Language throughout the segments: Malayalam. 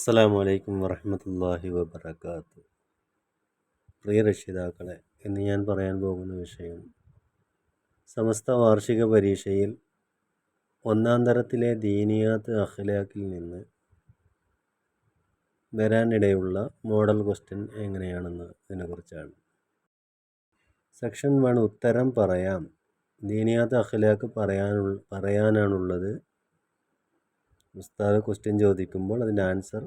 അസ്സലാമു അലൈക്കും വറഹ്മത്തുള്ളാഹി വബറകാതുഹു. പ്രിയ രക്ഷിതാക്കളെ, ഇന്ന് ഞാൻ പറയാൻ പോകുന്ന വിഷയം സമസ്ത വാർഷിക പരീക്ഷയിൽ ഒന്നാം തരത്തിലെ ദീനിയാത്ത് അഖ്ലാഖിൽ നിന്ന് വരാനിടയുള്ള മോഡൽ ക്വസ്റ്റ്യൻ എങ്ങനെയാണെന്നതിനെക്കുറിച്ചാണ്. സെക്ഷൻ 1 ഉത്തരം പറയാം. ദീനിയാത്ത് അഖ്ലാഖ് പറയാനാണുള്ളത്. ഉസ്താദ് ക്വസ്റ്റ്യൻ ചോദിക്കുമ്പോൾ അതിൻ്റെ ആൻസർ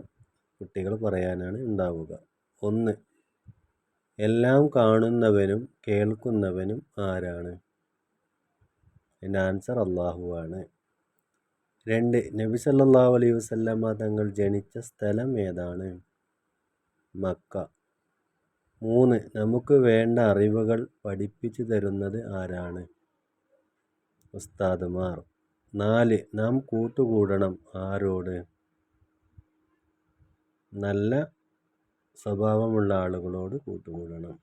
കുട്ടികൾ പറയാനാണ് ഉണ്ടാവുക. 1. എല്ലാം കാണുന്നവനും കേൾക്കുന്നവനും ആരാണ്? അതിൻ്റെ ആൻസർ അള്ളാഹു ആണ്. 2. നബി സല്ലല്ലാഹു അലൈഹി വസല്ലമ തങ്ങൾ ജനിച്ച സ്ഥലം ഏതാണ്? മക്ക. 3. നമുക്ക് വേണ്ട അറിവുകൾ പഠിപ്പിച്ചു തരുന്നത് ആരാണ്? ഉസ്താദുമാർ. 4. നാം കൂട്ടുകൂടണം ആരോട്? നല്ല സ്വഭാവമുള്ള ആളുകളോട് കൂട്ടുകൂടണം.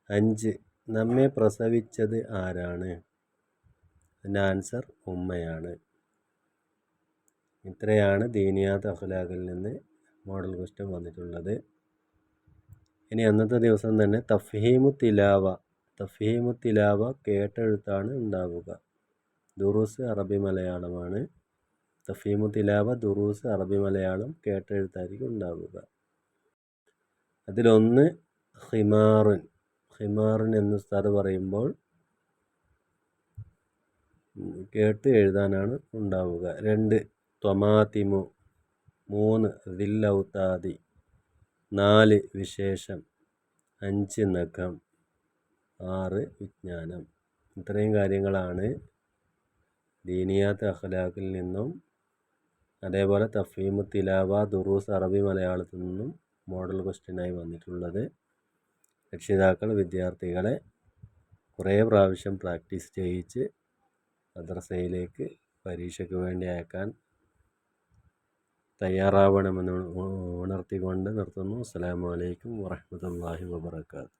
5. നമ്മെ പ്രസവിച്ചത് ആരാണ്? അതിൻ്റെ ആൻസർ ഉമ്മയാണ്. ഇത്രയാണ് ദീനിയാത്ത് അഖ്ലാഖിൽ നിന്ന് മോഡൽ ക്വസ്റ്റ്യൻ വന്നിട്ടുള്ളത്. ഇനി അന്നത്തെ ദിവസം തന്നെ തഫ്ഹീമു തിലാവ കേട്ടെഴുത്താണ് ഉണ്ടാവുക. ദുറൂസ് അറബി മലയാളമാണ്. തഫ്ഹീമു തിലാവ ദുറൂസ് അറബി മലയാളം കേട്ടെഴുത്തായിരിക്കും ഉണ്ടാവുക. അതിലൊന്ന് ഹിമാറുൻ എന്ന് ഉസ്താദ് പറയുമ്പോൾ കേട്ട് എഴുതാനാണ് ഉണ്ടാവുക. 2 ത്വമാതിമു. 3 ദില്ലൗതാദി. 4 വിശേഷം. 5 നഖം. 6 വിജ്ഞാനം. ഇത്രയും കാര്യങ്ങളാണ് ദീനിയാത്ത് അഖ്ലാഖിൽ നിന്നും അതേപോലെ തഫ്ഹീമു തിലാവ ദുറൂസ് അറബി മലയാളത്തിൽ നിന്നും മോഡൽ ക്വസ്റ്റ്യനായി വന്നിട്ടുള്ളത്. രക്ഷിതാക്കൾ വിദ്യാർത്ഥികളെ കുറേ പ്രാവശ്യം പ്രാക്ടീസ് ചെയ്യിച്ച് മദ്രസയിലേക്ക് പരീക്ഷയ്ക്ക് വേണ്ടി അയക്കാൻ തയ്യാറാവണമെന്ന് ഉണർത്തിക്കൊണ്ട് നിർത്തുന്നു. അസ്സലാമു അലൈക്കും വറഹ്മത്തുള്ളാഹി വബറകാതുഹു.